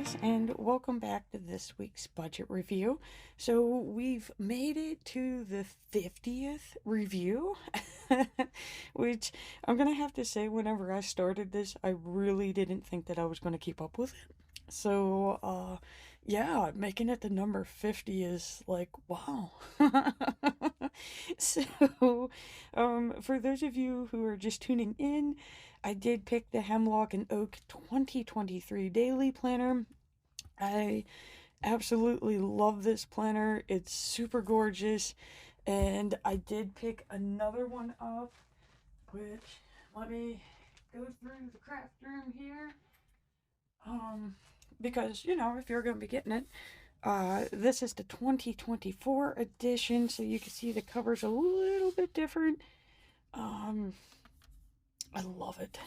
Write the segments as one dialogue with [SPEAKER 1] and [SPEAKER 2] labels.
[SPEAKER 1] guys, and welcome back to this week's budget review. So we've made it to the 50th review, which I'm gonna have to say, whenever I started this, I really didn't think that I was gonna keep up with it. So, yeah, making it to number 50 is like, wow. So, for those of you who are just tuning in, I did pick the Hemlock and Oak 2023 Daily Planner. I absolutely love this planner. It's super gorgeous. And I did pick another one up, which, let me go through the craft room here. Because, if you're going to be getting it, this is the 2024 edition, so you can see the cover's a little bit different. I love it.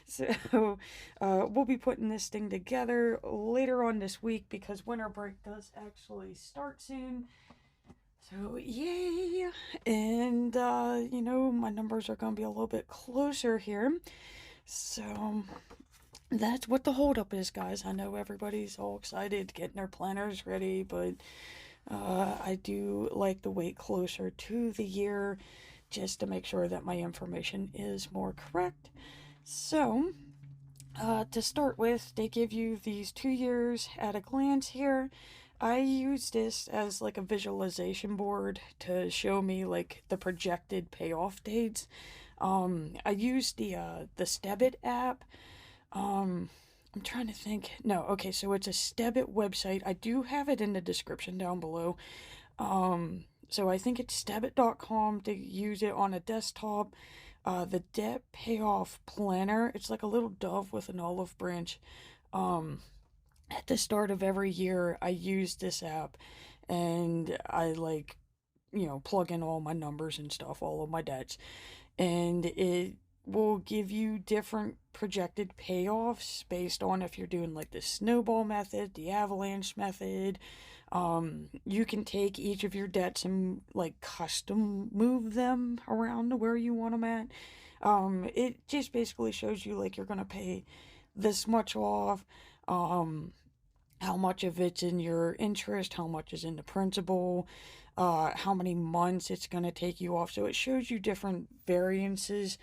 [SPEAKER 1] So, we'll be putting this thing together later on this week because winter break does actually start soon. So, yay! And, my numbers are going to be a little bit closer here. So, that's what the holdup is, guys. I know everybody's all excited getting their planners ready, but I do like to wait closer to the year just to make sure that my information is more correct. So, to start with, they give you these 2 years at a glance here. I use this as like a visualization board to show me like the projected payoff dates. I use the Stebit app. I'm trying to think. No, okay, so it's a Stebit website. I do have it in the description down below. So I think it's stebit.com to use it on a desktop. The debt payoff planner, it's like a little dove with an olive branch. At the start of every year, I use this app and I plug in all my numbers and stuff, all of my debts, and it will give you different projected payoffs based on if you're doing like the snowball method, the avalanche method. You can take each of your debts and like custom move them around to where you want them at. It just basically shows you like you're gonna pay this much off, how much of it's in your interest, how much is in the principal, how many months it's gonna take you off. So it shows you different variances.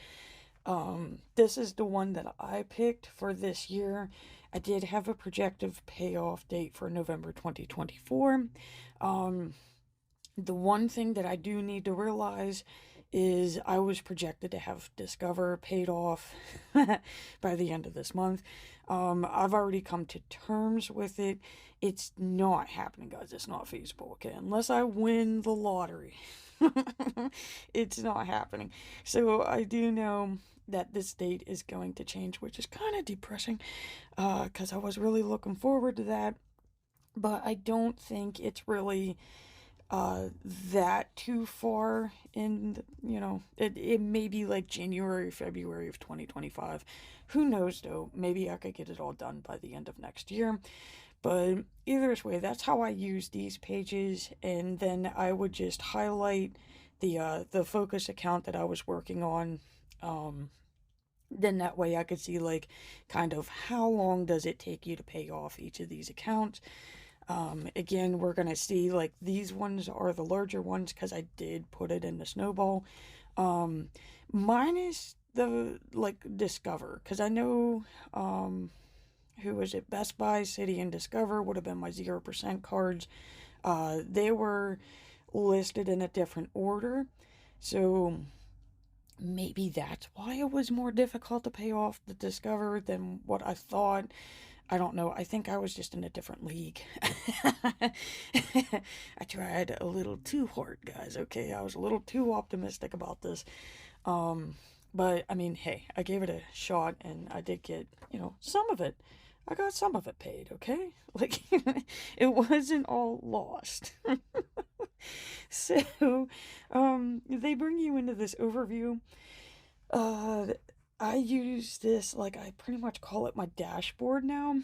[SPEAKER 1] This is the one that I picked for this year. I did have a projected payoff date for November 2024. The one thing that I do need to realize is I was projected to have Discover paid off by the end of this month. I've already come to terms with it. It's not happening, guys. It's not feasible, okay? Unless I win the lottery. It's not happening. So I do know that this date is going to change, which is kind of depressing, because I was really looking forward to that. But I don't think it's really that too far in, it may be like January, February of 2025. Who knows, though? Maybe I could get it all done by the end of next year. But either way, that's how I use these pages, and then I would just highlight the focus account that I was working on. Then that way I could see like kind of how long does it take you to pay off each of these accounts. Again, we're gonna see like these ones are the larger ones because I did put it in the snowball. Minus the like Discover, because I know who was it? Best Buy, City, and Discover would have been my 0% cards. They were listed in a different order, so maybe that's why it was more difficult to pay off the Discover than what I thought. I don't know. I think I was just in a different league. I tried a little too hard, guys, okay? I was a little too optimistic about this. But, I mean, hey, I gave it a shot, and I did get, some of it. I got some of it paid, okay? Like, it wasn't all lost. So, they bring you into this overview. I use this, like, I pretty much call it my dashboard now.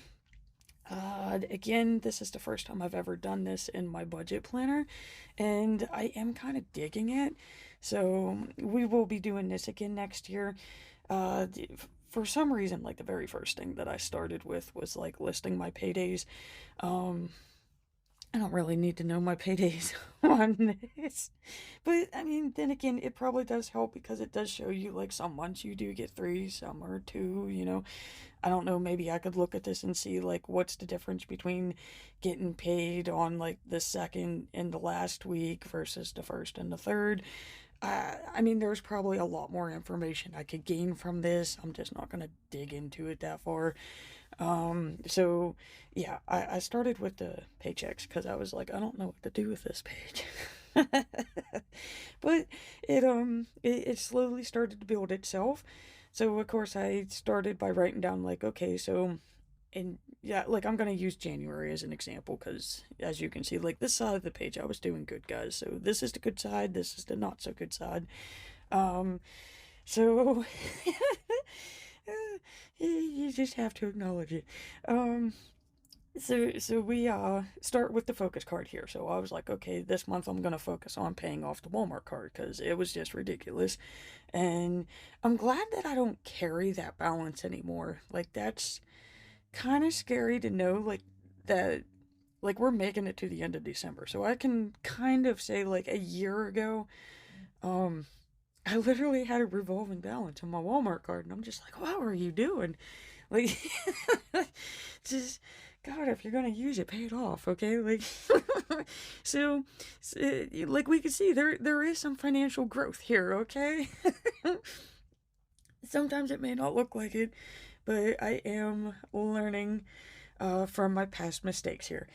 [SPEAKER 1] Again, this is the first time I've ever done this in my budget planner, and I am kind of digging it. So we will be doing this again next year. for some reason, like the very first thing that I started with was like listing my paydays. Um, I don't really need to know my paydays on this. But I mean, then again, it probably does help because it does show you like some months you do get three, some are two, you know. I don't know, maybe I could look at this and see like what's the difference between getting paid on like the second and the last week versus the first and the third. I mean, there's probably a lot more information I could gain from this. I'm just not gonna dig into it that far. So yeah, I started with the paychecks because I was like, I don't know what to do with this page. But it slowly started to build itself. So of course I started by writing down like, okay, so and yeah, like I'm gonna use January as an example because as you can see, like this side of the page I was doing good, guys. So this is the good side, this is the not so good side. Um, so you just have to acknowledge it. Um, so we start with the focus card here. So I was like, okay, this month I'm gonna focus on paying off the Walmart card because it was just ridiculous, and I'm glad that I don't carry that balance anymore. Like that's kind of scary to know, like that, like we're making it to the end of December, so I can kind of say like a year ago, um, I literally had a revolving balance on my Walmart card, and I'm just like, what are you doing? Like, just God, if you're gonna use it, pay it off, okay? Like, so, like we can see, there is some financial growth here, okay? Sometimes it may not look like it, but I am learning from my past mistakes here.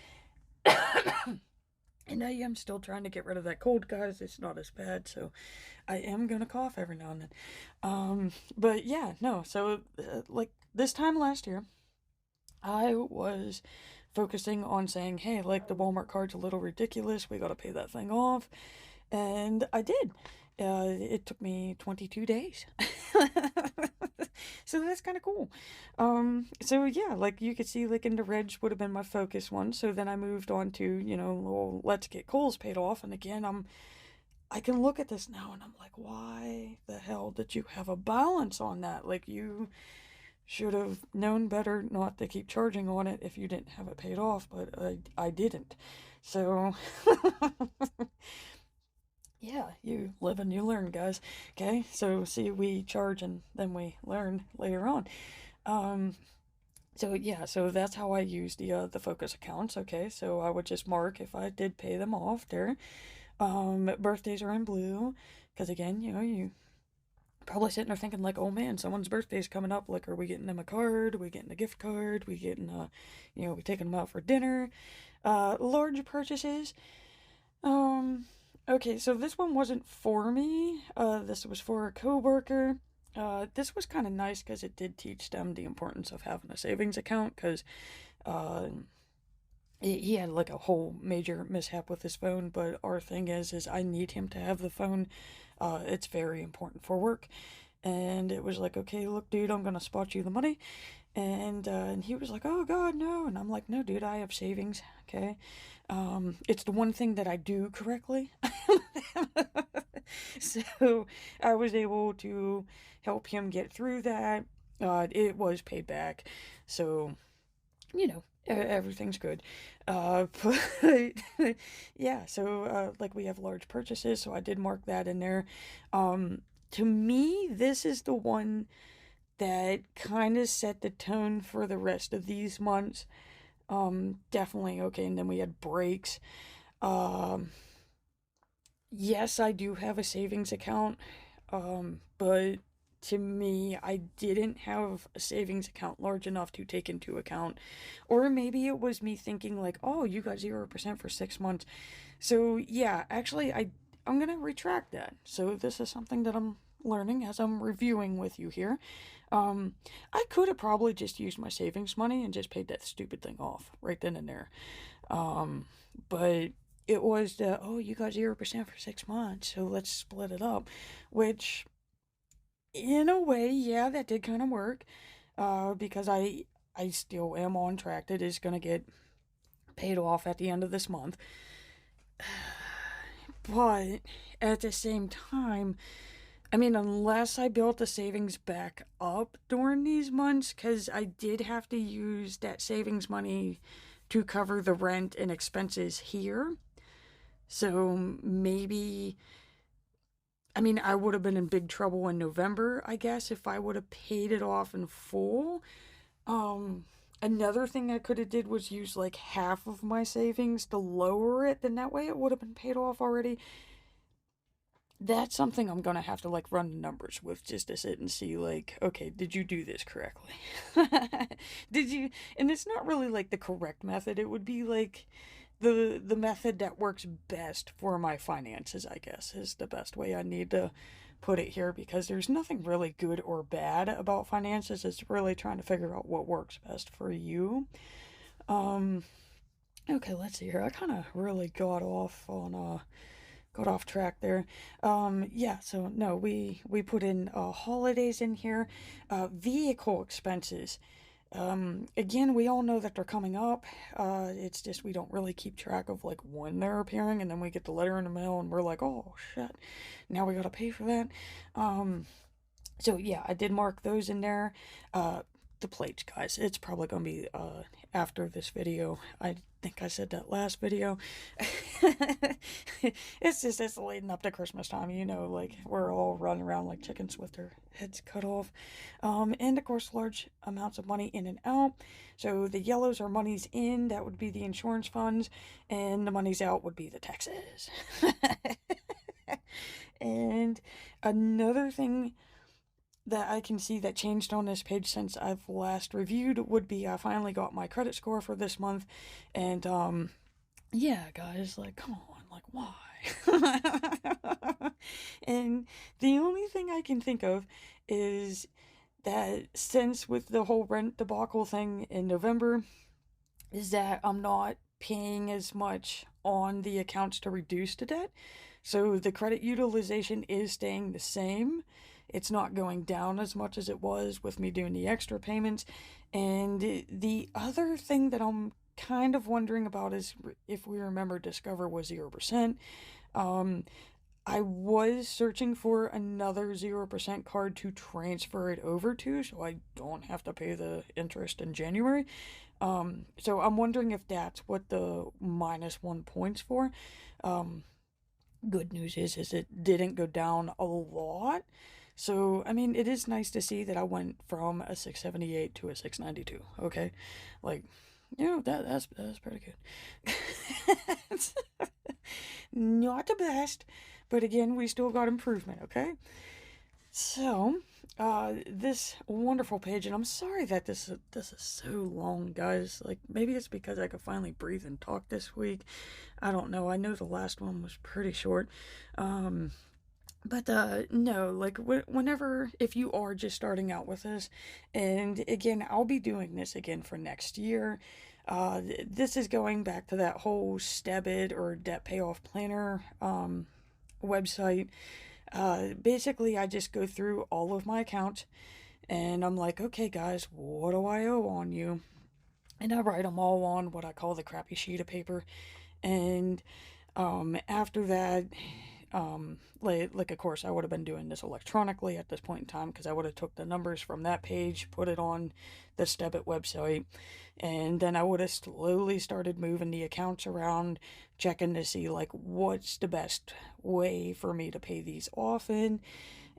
[SPEAKER 1] And I am still trying to get rid of that cold, guys. It's not as bad, so I am gonna cough every now and then. But yeah, no. So, like this time last year, I was focusing on saying, hey, like the Walmart card's a little ridiculous. We gotta pay that thing off. And I did. It took me 22 days. So that's kind of cool. So yeah, like you could see, like in the reg would have been my focus one. So then I moved on to, well, let's get Kohl's paid off. And again, I can look at this now and I'm like, why the hell did you have a balance on that? Like you should have known better not to keep charging on it if you didn't have it paid off, but I didn't. So yeah, you live and you learn, guys. Okay, so see, we charge and then we learn later on. Um, so yeah, so that's how I use the focus accounts. Okay, so I would just mark if I did pay them off there. Birthdays are in blue, because again, you probably sitting there thinking like, oh man, someone's birthday's coming up. Like, are we getting them a card? Are we getting a gift card? We getting we taking them out for dinner? Large purchases. Um, okay, so this one wasn't for me. This was for a coworker. This was kind of nice because it did teach them the importance of having a savings account because uh, he had like a whole major mishap with his phone. But our thing is I need him to have the phone. It's very important for work. And it was like, okay, look, dude, I'm gonna spot you the money. And he was like, oh God, no. And I'm like, no, dude, I have savings. Okay. It's the one thing that I do correctly. So I was able to help him get through that. It was paid back. So, everything's good. But yeah, so like we have large purchases, so I did mark that in there. To me, this is the one that kind of set the tone for the rest of these months. Definitely okay. And then we had breaks. Um, yes, I do have a savings account. But to me, I didn't have a savings account large enough to take into account. Or maybe it was me thinking like, oh, you got 0% for 6 months. So yeah, actually, I'm gonna retract that. So this is something that I'm learning as I'm reviewing with you here. I could have probably just used my savings money and just paid that stupid thing off right then and there. But it was oh, you got 0% for 6 months, so let's split it up. Which, in a way, yeah, that did kind of work. Because I still am on track. It is gonna get paid off at the end of this month. But at the same time, I mean, unless I built the savings back up during these months, because I did have to use that savings money to cover the rent and expenses here. So maybe, I mean, I would have been in big trouble in November, I guess, if I would have paid it off in full. Um, Another thing I could have did was use like half of my savings to lower it, then that way it would have been paid off already. That's something I'm gonna have to like run the numbers with just to sit and see like, okay, did you do this correctly? Did you? And it's not really like the correct method. It would be like the method that works best for my finances, I guess, is the best way I need to put it here, because there's nothing really good or bad about finances. It's really trying to figure out what works best for you. Um okay, let's see here. I kind of really got off track there. Yeah, so no, we put in holidays in here, vehicle expenses. Again, we all know that they're coming up. It's just we don't really keep track of like when they're appearing, and then we get the letter in the mail, and we're like, oh shit, now we gotta pay for that. So yeah, I did mark those in there. The plates, guys. It's probably gonna be after this video. I think I said that last video. It's leading up to Christmas time, you know, like we're all running around like chickens with their heads cut off. And of course large amounts of money in and out. So the yellows are monies in, that would be the insurance funds, and the monies out would be the taxes. And another thing that I can see that changed on this page since I've last reviewed would be I finally got my credit score for this month. And yeah, guys, like, come on, like, why? And the only thing I can think of is that since with the whole rent debacle thing in November, is that I'm not paying as much on the accounts to reduce the debt. So the credit utilization is staying the same. It's not going down as much as it was with me doing the extra payments. And the other thing that I'm kind of wondering about is, if we remember, Discover was 0%. I was searching for another 0% card to transfer it over to, so I don't have to pay the interest in January. So I'm wondering if that's what the -1 points for. Good news is it didn't go down a lot. So, I mean, it is nice to see that I went from a 678 to a 692, okay? Like, you know, that's pretty good. Not the best, but again, we still got improvement, okay? So, this wonderful page, and I'm sorry that this is so long, guys. Like, maybe it's because I could finally breathe and talk this week. I don't know. I know the last one was pretty short. But no, like whenever, if you are just starting out with this, and again, I'll be doing this again for next year. This is going back to that whole Stebit or Debt Payoff Planner website. Basically, I just go through all of my accounts, and I'm like, okay, guys, what do I owe on you? And I write them all on what I call the crappy sheet of paper. And after that, like of course I would have been doing this electronically at this point in time, because I would have took the numbers from that page, put it on the Stebit website, and then I would have slowly started moving the accounts around, checking to see like what's the best way for me to pay these off in.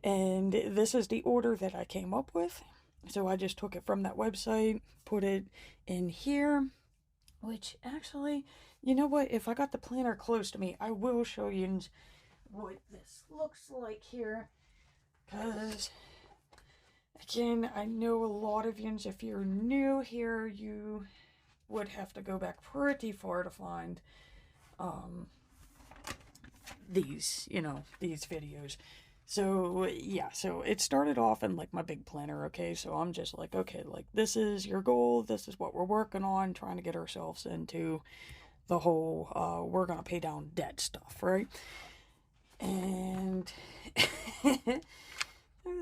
[SPEAKER 1] And this is the order that I came up with. So I just took it from that website, put it in here, which actually, you know what, if I got the planner close to me, I will show you what this looks like here, because again, I know a lot of you, if you're new here, you would have to go back pretty far to find these videos. So yeah, so it started off in like my big planner, okay? So I'm just like, okay, like this is your goal, this is what we're working on, trying to get ourselves into the whole we're gonna pay down debt stuff, right? And there's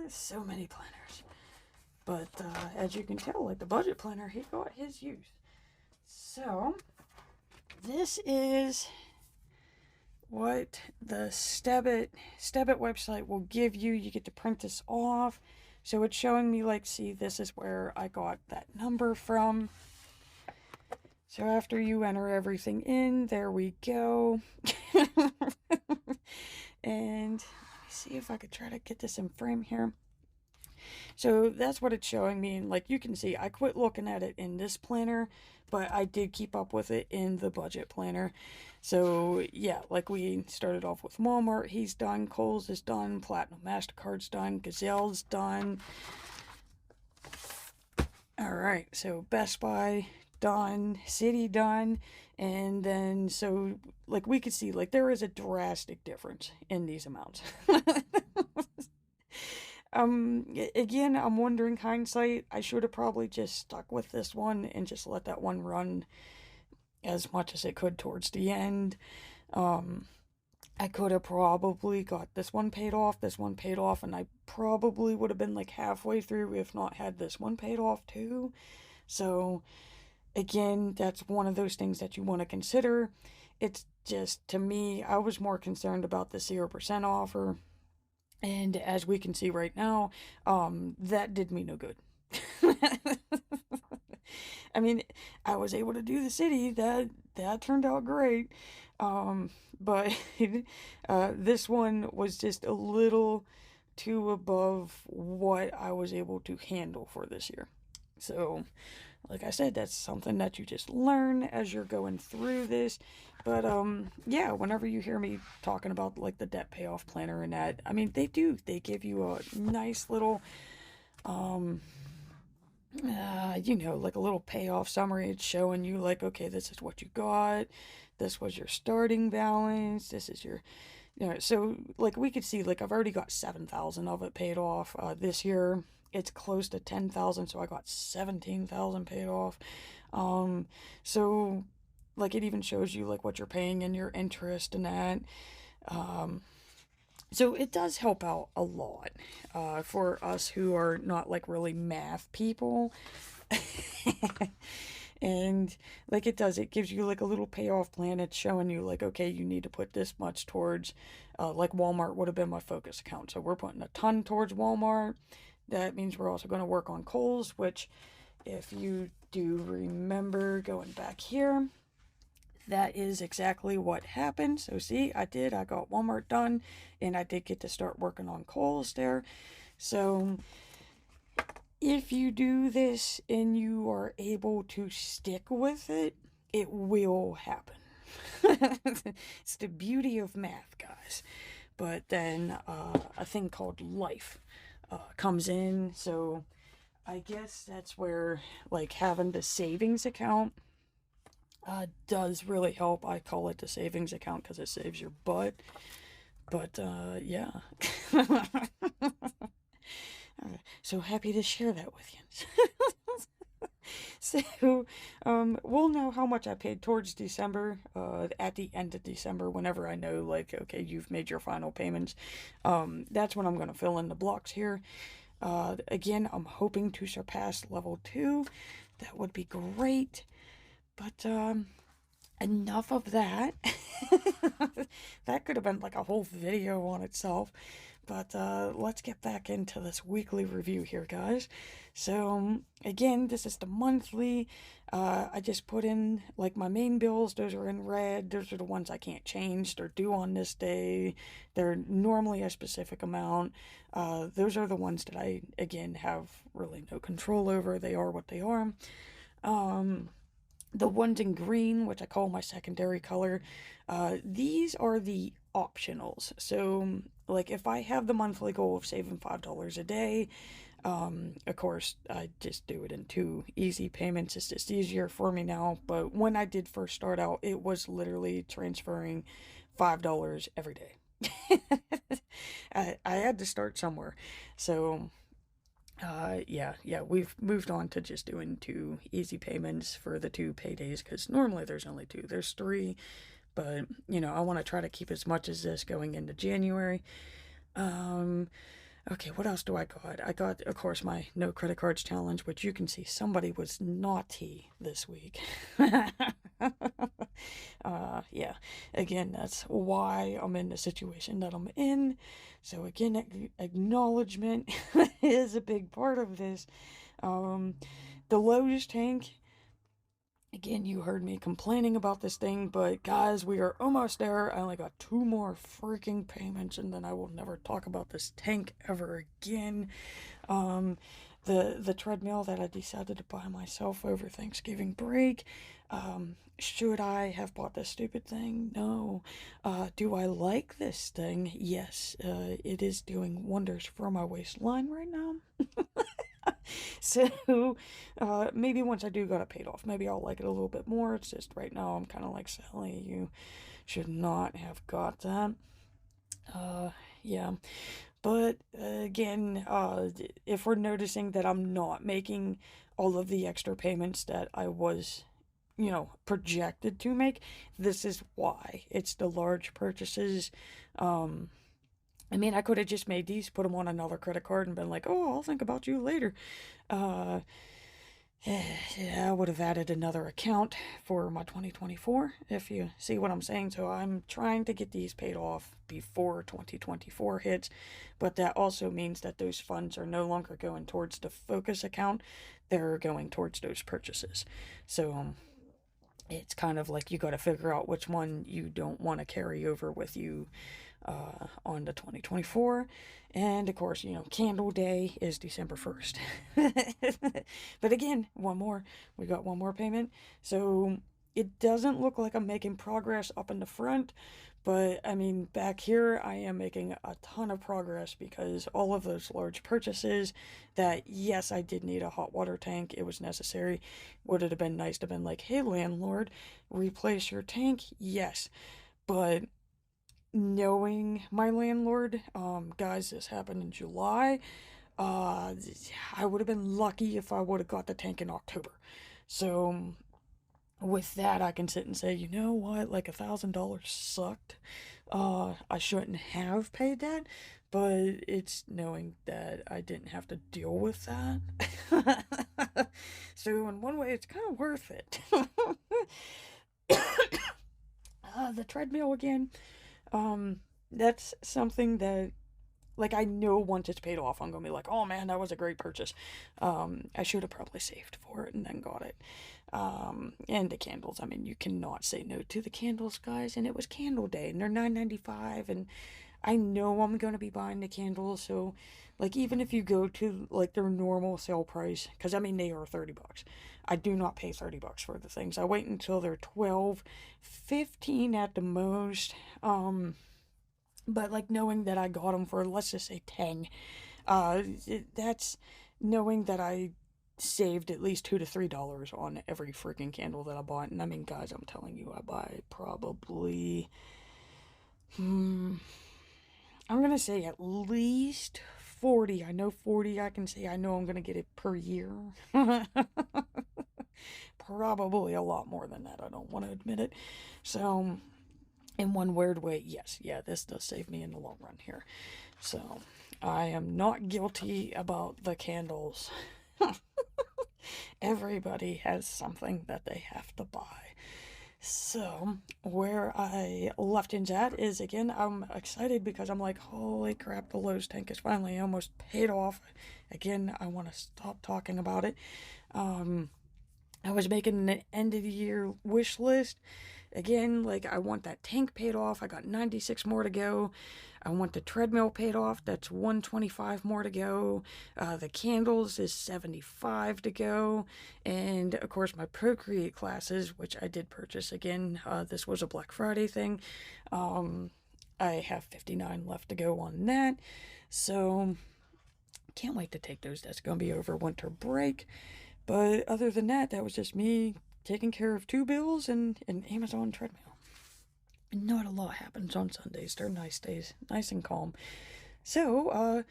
[SPEAKER 1] so many planners, but as you can tell, like the budget planner, he got his use. So this is what the Stebit website will give you. You get to print this off. So it's showing me, like, see, this is where I got that number from. So after you enter everything in, there we go. And let me see if I could try to get this in frame here. So that's what it's showing me. And like you can see, I quit looking at it in this planner, but I did keep up with it in the budget planner. So yeah, like we started off with Walmart, he's done, Kohl's is done, Platinum MasterCard's done, Gazelle's done. All right, so Best Buy done, City done, and then so like we could see, like, there is a drastic difference in these amounts. Again, I'm wondering, hindsight, I should have probably just stuck with this one and just let that one run as much as it could towards the end. I could have probably got this one paid off, and I probably would have been like halfway through, if not had this one paid off too. So, again, that's one of those things that you want to consider. It's just, to me, I was more concerned about the 0% offer. And as we can see right now, that did me no good. I mean, I was able to do the City. That turned out great. But this one was just a little too above what I was able to handle for this year. So, like I said, that's something that you just learn as you're going through this. But yeah, whenever you hear me talking about like the debt payoff planner and that, I mean, they give you a nice little like a little payoff summary. It's showing you like, okay, this is what you got, this was your starting balance, this is your, so like we could see, like, I've already got 7,000 of it paid off. This year it's close to 10,000, so I got 17,000 paid off. So like it even shows you like what you're paying and your interest and that. So it does help out a lot for us who are not like really math people. And like it gives you like a little payoff plan. It's showing you like, okay, you need to put this much towards, like Walmart would have been my focus account. So we're putting a ton towards Walmart. That means we're also going to work on Kohl's, which, if you do remember going back here, that is exactly what happened. So see, I got Walmart done, and I did get to start working on Kohl's there. So if you do this and you are able to stick with it, it will happen. It's the beauty of math, guys. But then a thing called life comes in. So I guess that's where like having the savings account does really help. I call it the savings account because it saves your butt. But yeah. So happy to share that with you. So we'll know how much I paid towards December at the end of December, whenever I know, like, okay, you've made your final payments. That's when I'm going to fill in the blocks here. Again, I'm hoping to surpass level 2. That would be great. But enough of that. That could have been like a whole video on itself. But let's get back into this weekly review here, guys. So again, this is the monthly. I just put in like my main bills. Those are in red. Those are the ones I can't change. They're due on this day. They're normally a specific amount. Those are the ones that I, again, have really no control over. They are what they are. The ones in green, which I call my secondary color, these are the optionals. So, like, if I have the monthly goal of saving $5 a day, of course, I just do it in 2 easy payments. It's just easier for me now. But when I did first start out, it was literally transferring $5 every day. I had to start somewhere. So, yeah, we've moved on to just doing 2 easy payments for the 2 paydays, because normally there's only 2. There's 3, but, I want to try to keep as much as this going into January. Okay, what else do I got? I got, of course, my no credit cards challenge, which you can see somebody was naughty this week. Yeah, again, that's why I'm in the situation that I'm in. So again, acknowledgement is a big part of this. Um, the Lowe's tank, again, you heard me complaining about this thing, but guys, we are almost there. I only got 2 more freaking payments, and then I will never talk about this tank ever again. Um, the treadmill that I decided to buy myself over Thanksgiving break. Should I have bought this stupid thing? No. Do I like this thing? Yes. It is doing wonders for my waistline right now. So, maybe once I do got it paid off, maybe I'll like it a little bit more. It's just right now I'm kind of like, Sally, you should not have got that. Yeah. But again, if we're noticing that I'm not making all of the extra payments that I was, projected to make, this is why. It's the large purchases. Um, I mean, I could have just made these, put them on another credit card, and been like, oh, I'll think about you later. Uh, I would have added another account for my 2024, if you see what I'm saying. So I'm trying to get these paid off before 2024 hits, but that also means that those funds are no longer going towards the focus account, they're going towards those purchases. So it's kind of like you got to figure out which one you don't want to carry over with you on the 2024. And of course, Candle Day is December 1st. But again, we got one more payment. So it doesn't look like I'm making progress up in the front. But I mean, back here, I am making a ton of progress because all of those large purchases that, yes, I did need a hot water tank. It was necessary. Would it have been nice to have been like, hey, landlord, replace your tank? Yes. But knowing my landlord, guys, this happened in July. I would have been lucky if I would have got the tank in October. So with that, I can sit and say, you know what, like $1,000 sucked. I shouldn't have paid that, but it's knowing that I didn't have to deal with that. So in one way, it's kind of worth it. The treadmill again. That's something that, like, I know once it's paid off, I'm gonna be like, oh man, that was a great purchase. I should have probably saved for it and then got it. And the candles, I mean, you cannot say no to the candles, guys. And it was Candle Day, and they're $9.95, and I know I'm gonna be buying the candles. So, like, even if you go to like their normal sale price, because I mean they are $30. I do not pay $30 for the things. I wait until they're 12, 15 at the most. But like knowing that I got them for, let's just say 10, that's knowing that I saved at least $2 to $3 on every freaking candle that I bought. And I mean, guys, I'm telling you, I buy probably, I'm gonna say at least 40. I know 40. I can say I know I'm gonna get it per year. Probably a lot more than that. I don't want to admit it. So in one weird way, yes, yeah, this does save me in the long run here. So I am not guilty about the candles. Everybody has something that they have to buy. So where I left things at is, again, I'm excited because I'm like, holy crap, the Lowe's tank is finally almost paid off. Again, I want to stop talking about it. I was making an end of the year wish list. Again, like, I want that tank paid off. I got 96 more to go. I want the treadmill paid off. That's 125 more to go. The candles is 75 to go. And of course, my Procreate classes, which I did purchase again. This was a Black Friday thing. I have 59 left to go on that. So can't wait to take those. That's going to be over winter break. But other than that, that was just me taking care of 2 bills and an Amazon treadmill. Not a lot happens on Sundays. They're nice days, nice and calm. So,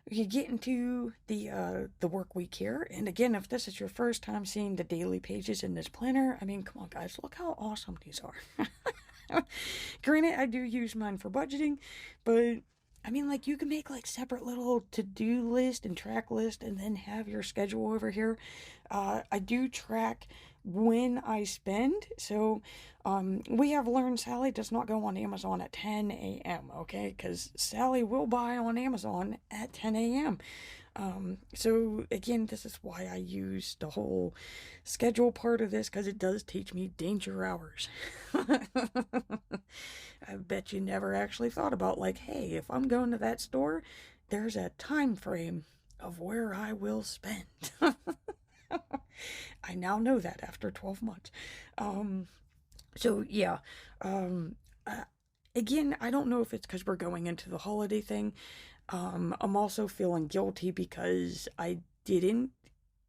[SPEAKER 1] you get into the work week here. And again, if this is your first time seeing the daily pages in this planner, I mean, come on, guys, look how awesome these are. Granted, I do use mine for budgeting, but I mean, like, you can make like separate little to-do list and track list and then have your schedule over here. I do track when I spend. So we have learned Sally does not go on Amazon at 10 a.m., okay? Because Sally will buy on Amazon at 10 a.m. So again, this is why I use the whole schedule part of this, because it does teach me danger hours. I bet you never actually thought about, like, hey, if I'm going to that store, there's a time frame of where I will spend. I now know that after 12 months. Um, so yeah, um, uh, again, I don't know if it's because we're going into the holiday thing. I'm also feeling guilty because I didn't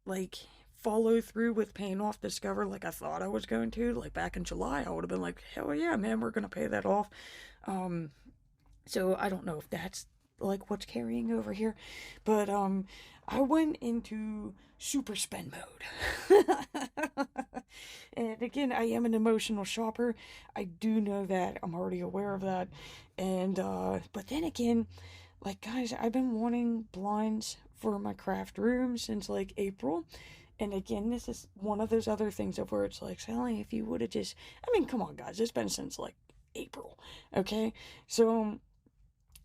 [SPEAKER 1] like follow through with paying off Discover like I thought I was going to. Like back in July, I would have been like, hell yeah, man, we're gonna pay that off. Um, so I don't know if that's like what's carrying over here, but I went into super spend mode. And again, I am an emotional shopper. I do know that. I'm already aware of that. And but then again, like guys, I've been wanting blinds for my craft room since like April. And again, this is one of those other things of where it's like, Sally, if you would have just, I mean, come on, guys, it's been since like April, okay? So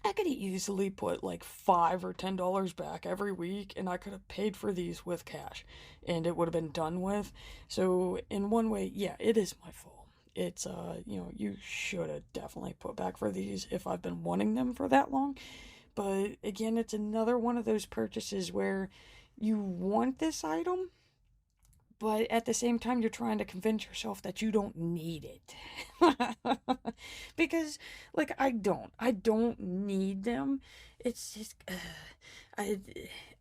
[SPEAKER 1] I could easily put like $5 or $10 back every week, and I could have paid for these with cash, and it would have been done with. So in one way, yeah, it is my fault. It's you should have definitely put back for these if I've been wanting them for that long. But again, it's another one of those purchases where you want this item, but at the same time you're trying to convince yourself that you don't need it. Because like I don't need them. It's just i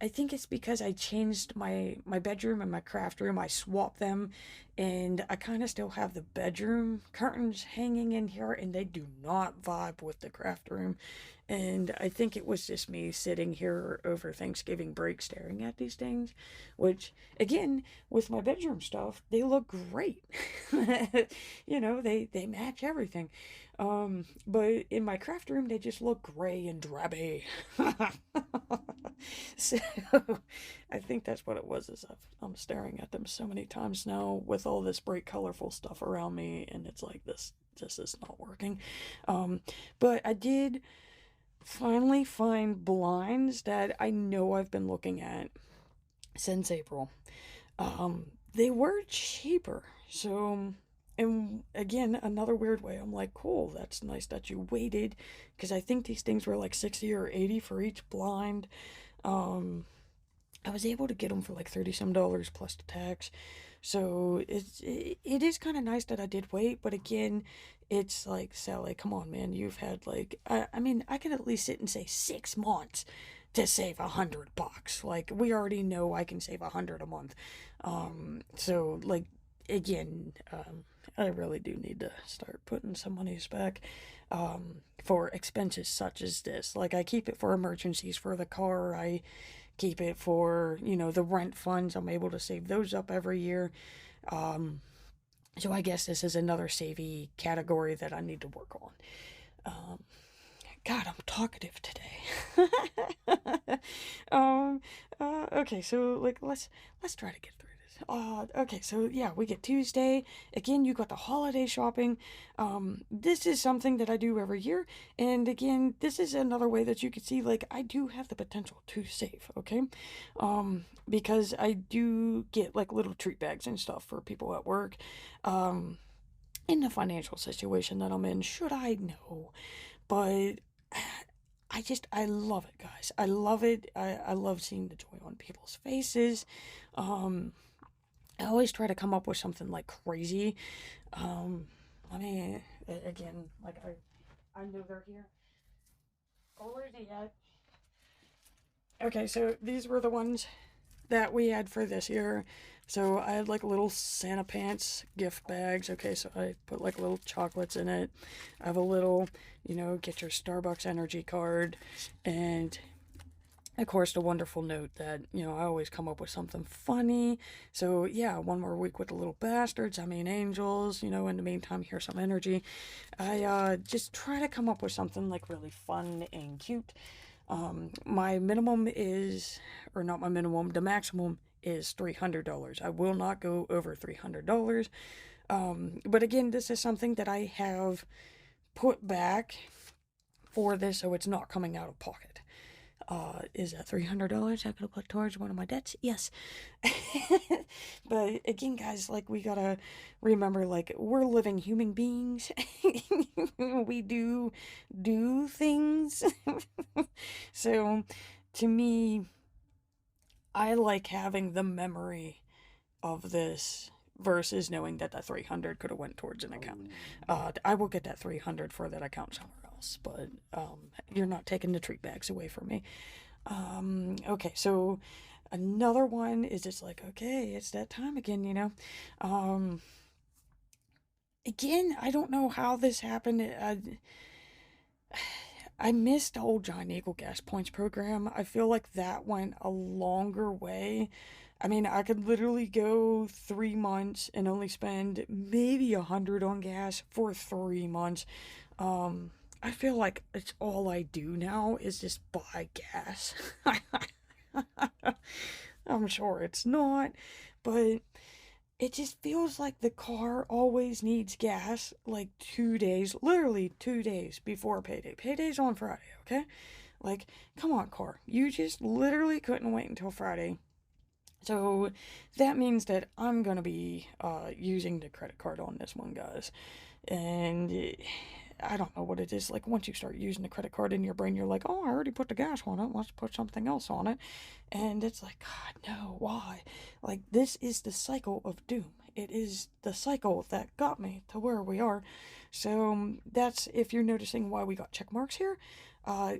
[SPEAKER 1] I think it's because I changed my bedroom and my craft room. I swapped them, and I kind of still have the bedroom curtains hanging in here, and they do not vibe with the craft room. And I think it was just me sitting here over Thanksgiving break staring at these things, which again, with my bedroom stuff, they look great. They match everything. But in my craft room, they just look gray and drabby. So I think that's what it was. I'm staring at them so many times now with all this bright, colorful stuff around me, and it's like this is not working. But I did finally find blinds that I know I've been looking at since April. They were cheaper. So, and again, another weird way, I'm like, cool, that's nice that you waited, because I think these things were like 60 or 80 for each blind. I was able to get them for like 30 some dollars plus the tax. So it is kind of nice that I did wait, but again, it's like, Sally, come on, man, you've had like, I mean, I can at least sit and say 6 months to save $100. Like, we already know I can save 100 a month. So like, again, I really do need to start putting some monies back, for expenses such as this. Like, I keep it for emergencies for the car. I keep it for, the rent funds. I'm able to save those up every year. So I guess this is another savey category that I need to work on. Um, God, I'm talkative today. um, okay, so like let's try to get through this. Okay, so yeah, we get Tuesday. Again, you got the holiday shopping. This is something that I do every year, and again, this is another way that you can see like I do have the potential to save. Okay, because I do get like little treat bags and stuff for people at work. In the financial situation that I'm in, should I know? But I love it, guys. I love it. I love seeing the joy on people's faces. Um, I always try to come up with something like crazy. I mean, again, like I know they're here. Already at. Okay, so these were the ones that we had for this year. So I had like little Santa pants gift bags. Okay, so I put like little chocolates in it. I have a little, get your Starbucks energy card. And of course, the wonderful note that, I always come up with something funny. So yeah, one more week with the little bastards. I mean, angels, in the meantime, here's some energy. I just try to come up with something like really fun and cute. My minimum is, or not my minimum, the maximum is $300. I will not go over $300. But again, this is something that I have put back for this, so it's not coming out of pocket. Is that $300 I could put towards one of my debts? Yes. But again, guys, like, we gotta remember, like, we're living human beings. We do things. So, to me, I like having the memory of this versus knowing that that 300 could have went towards an account. I will get that 300 for that account somewhere else, but you're not taking the treat bags away from me. Okay, so another one is just like, okay, it's that time again, you know. Again, I don't know how this happened. I missed the old Giant Eagle Gas Points program. I feel like that went a longer way. I mean, I could literally go 3 months and only spend maybe 100 on gas for 3 months. I feel like it's all I do now is just buy gas. I'm sure it's not, but it just feels like the car always needs gas like 2 days, literally 2 days before payday. Payday's on Friday, okay? Like, come on, car. You just literally couldn't wait until Friday. So that means that I'm going to be using the credit card on this one, guys. And I don't know what it is. Like, once you start using the credit card in your brain, you're like, oh, I already put the gas on it. Let's put something else on it. And it's like, God, no, why? Like, this is the cycle of doom. It is the cycle that got me to where we are. So that's, if you're noticing why we got check marks here,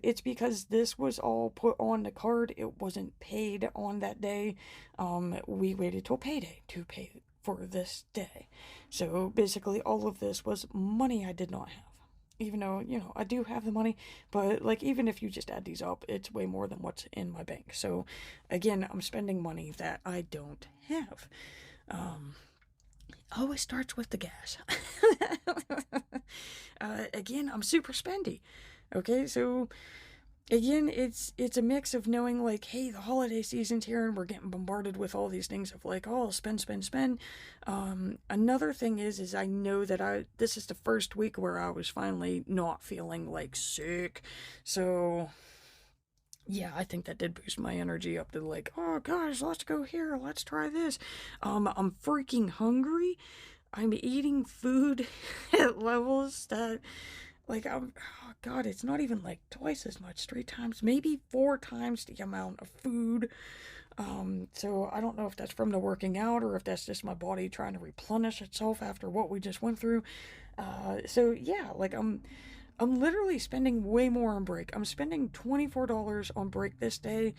[SPEAKER 1] it's because this was all put on the card. It wasn't paid on that day. We waited till payday to pay for this day. So basically all of this was money I did not have. Even though, you know, I do have the money, but like, even if you just add these up, it's way more than what's in my bank. So again, I'm spending money that I don't have. Always starts with the gas. Again, I'm super spendy. Okay, so again, it's a mix of knowing, like, hey, the holiday season's here and we're getting bombarded with all these things of like, oh, spend. Another thing is I know that this is the first week where I was finally not feeling like sick. So yeah, I think that did boost my energy up to like, oh gosh, let's go here, let's try this. I'm freaking hungry. I'm eating food at levels that, like, oh God, it's not even like twice as much, 3 times, maybe 4 times the amount of food. So I don't know if that's from the working out or if that's just my body trying to replenish itself after what we just went through. So yeah, like, I'm literally spending way more on break. I'm spending $24 on break this day.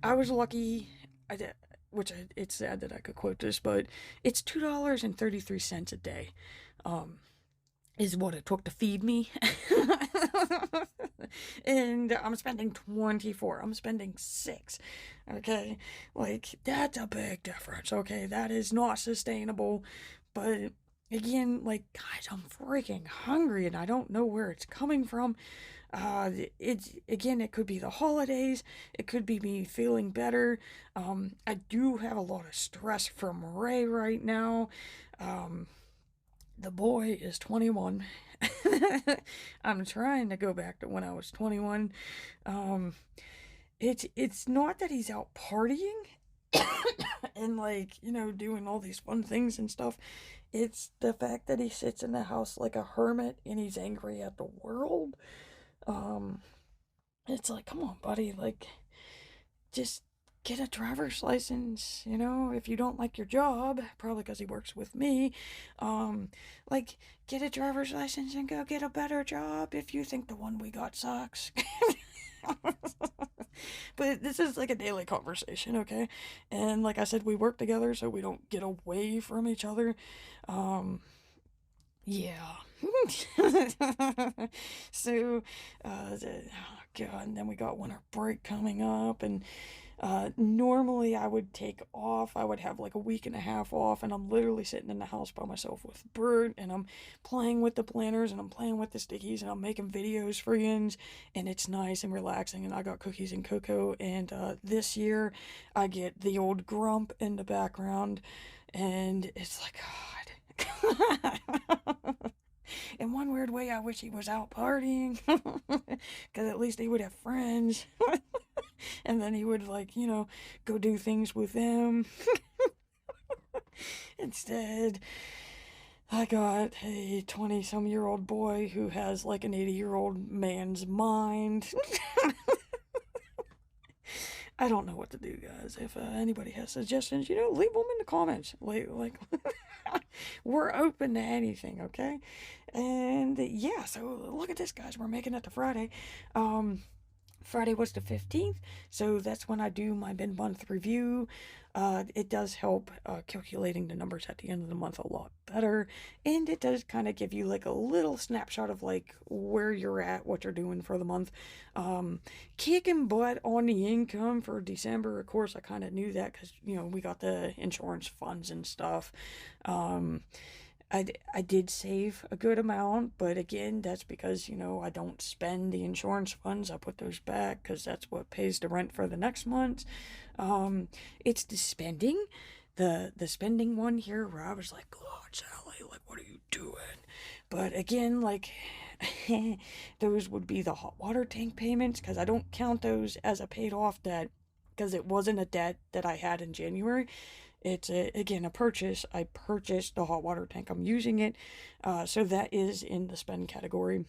[SPEAKER 1] I was lucky, it's sad that I could quote this, but it's $2.33 a day. Is what it took to feed me. And I'm spending 24. I'm spending 6. Okay? Like, that's a big difference. Okay? That is not sustainable. But again, like, guys, I'm freaking hungry and I don't know where it's coming from. It could be the holidays. It could be me feeling better. I do have a lot of stress from Ray right now. The boy is 21. I'm trying to go back to when I was 21. It's not that he's out partying and, like, you know, doing all these fun things and stuff. It's the fact that he sits in the house like a hermit and he's angry at the world. It's like, come on, buddy, like, just get a driver's license, you know, if you don't like your job, probably because he works with me. Like, get a driver's license and go get a better job if you think the one we got sucks. But this is like a daily conversation, okay? And like I said, we work together so we don't get away from each other. Yeah. So, oh God, and then we got winter break coming up, and Normally I would take off. I would have like a week and a half off, and I'm literally sitting in the house by myself with Bert, and I'm playing with the planners, and I'm playing with the stickies, and I'm making videos for yins, and it's nice and relaxing, and I got cookies and cocoa, and this year I get the old grump in the background, and it's like, God. In one weird way, I wish he was out partying, because at least he would have friends. And then he would, like, go do things with them. Instead, I got a 20-some-year-old boy who has, like, an 80-year-old man's mind. I don't know what to do, guys. If anybody has suggestions, leave them in the comments. Like we're open to anything, okay? And yeah, so look at this, guys. We're making it to Friday. Friday was the 15th, so that's when I do my mid-month review. It does help calculating the numbers at the end of the month a lot better, and it does kind of give you like a little snapshot of like where you're at, what you're doing for the month. Kicking butt on the income for December, of course, I kind of knew that because, we got the insurance funds and stuff. I did save a good amount, but again, that's because, I don't spend the insurance funds. I put those back because that's what pays the rent for the next month. It's the spending, the spending one here where I was like, God, Sally, like, what are you doing? But again, like, those would be the hot water tank payments because I don't count those as a paid off debt because it wasn't a debt that I had in January. It's again a purchase. I purchased the hot water tank. I'm using it, so that is in the spend category.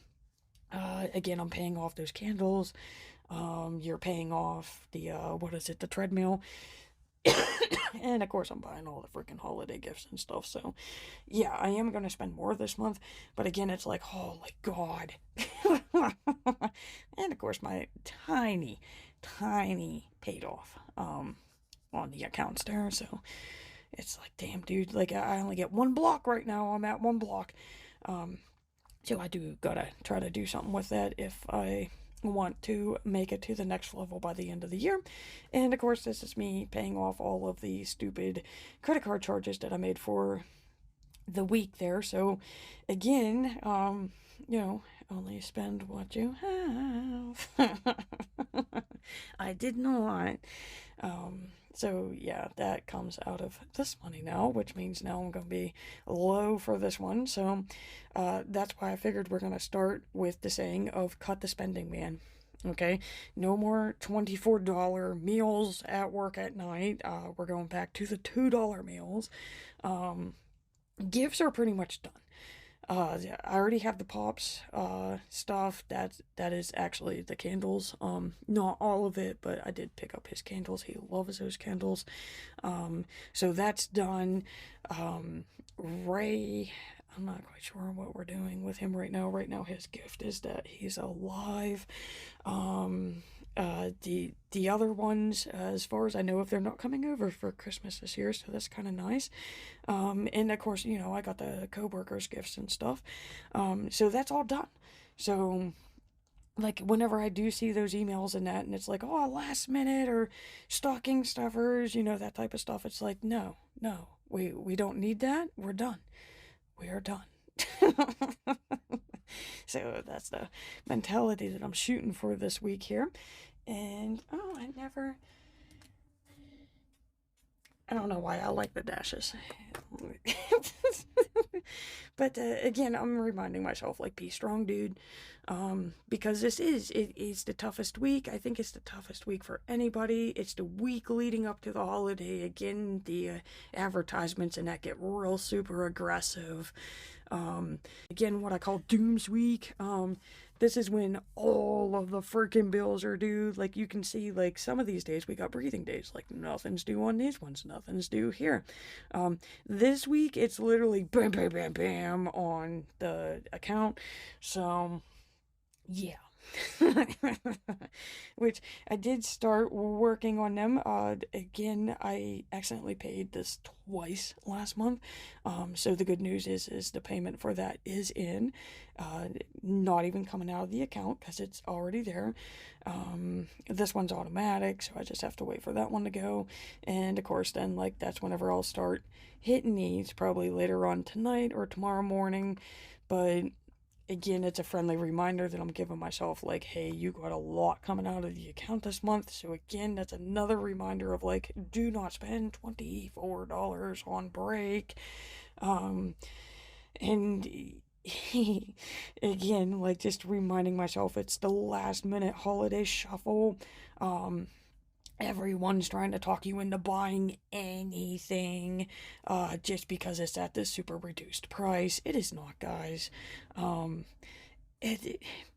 [SPEAKER 1] Again, I'm paying off those candles. You're paying off the what is it? The treadmill. And of course, I'm buying all the freaking holiday gifts and stuff. So, yeah, I am gonna spend more this month. But again, it's like, holy God. And of course, my tiny, tiny paid off. On the accounts there, so it's like, damn, dude, like I only get one block right now. I'm at one block. So I do gotta try to do something with that if I want to make it to the next level by the end of the year. And of course, this is me paying off all of the stupid credit card charges that I made for the week there. So again, only spend what you have. I did not. So yeah, that comes out of this money now, which means now I'm going to be low for this one. So that's why I figured we're going to start with the saying of cut the spending, man. Okay, no more $24 meals at work at night. We're going back to the $2 meals. Gifts are pretty much done. Yeah, I already have the pops stuff. That is actually the candles. Not all of it, but I did pick up his candles. He loves those candles. So that's done. Ray, I'm not quite sure what we're doing with him right now. Right now, his gift is that he's alive. The other ones, as far as I know, if they're not coming over for Christmas this year, so that's kind of nice. And of course, I got the co-workers gifts and stuff. So that's all done. So like whenever I do see those emails and that, and it's like, oh, last minute or stocking stuffers, that type of stuff. It's like, no, we don't need that. We're done. We are done. So that's the mentality that I'm shooting for this week here. And I don't know why I like the dashes. But again, I'm reminding myself, like, be strong, dude. Because it is the toughest week. I think it's the toughest week for anybody. It's the week leading up to the holiday. Again, the advertisements and that get real super aggressive. Again, what I call Dooms Week. This is when all of the freaking bills are due. Like, you can see, like, some of these days we got breathing days. Like, nothing's due on these ones, nothing's due here. This week, it's literally bam, bam, bam, bam on the account. So, yeah. Which I did start working on them. Again, I accidentally paid this twice last month. So the good news is the payment for that is in. Not even coming out of the account because it's already there. This one's automatic, so I just have to wait for that one to go. And of course, then like that's whenever I'll start hitting these, probably later on tonight or tomorrow morning. But again, it's a friendly reminder that I'm giving myself, like, hey, you got a lot coming out of the account this month. So again, that's another reminder of like, do not spend $24 on break. And again, like just reminding myself it's the last minute holiday shuffle. Everyone's trying to talk you into buying anything just because it's at this super reduced price. It is not, guys.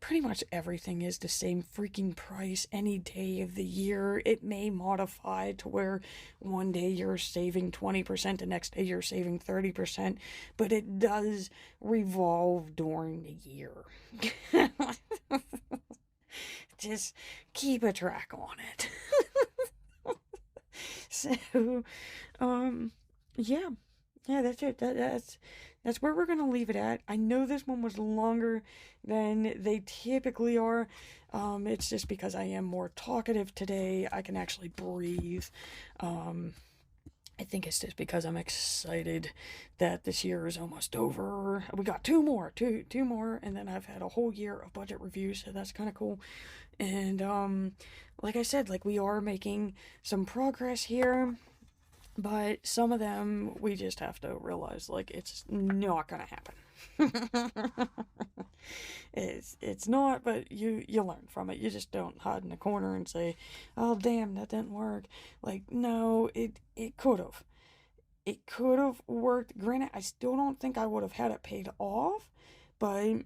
[SPEAKER 1] Pretty much everything is the same freaking price any day of the year. It may modify to where one day you're saving 20%, the next day you're saving 30%, but it does revolve during the year. Just keep a track on it. So, um, yeah, that's it. That's where we're gonna leave it at. I know this one was longer than they typically are. It's just because I am more talkative today. I can actually breathe. I think it's just because I'm excited that this year is almost over. We got two more, and then I've had a whole year of budget reviews, so that's kind of cool. And like I said, like we are making some progress here, but some of them we just have to realize like it's not gonna happen. It's not, but you learn from it. You just don't hide in a corner and say, "Oh damn, that didn't work." Like no, it could have. It could have worked. Granted, I still don't think I would have had it paid off, but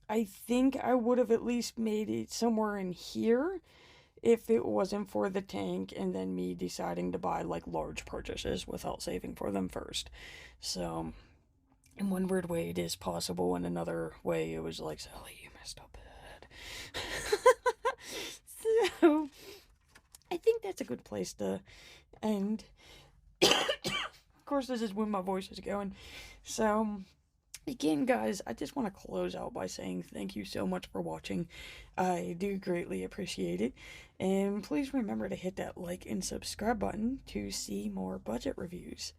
[SPEAKER 1] I think I would have at least made it somewhere in here if it wasn't for the tank and then me deciding to buy like large purchases without saving for them first. So, in one weird way, it is possible. In another way, it was like, Sally, you messed up bad. So, I think that's a good place to end. Of course, this is when my voice is going. So, again, guys, I just want to close out by saying thank you so much for watching. I do greatly appreciate it. And please remember to hit that like and subscribe button to see more budget reviews.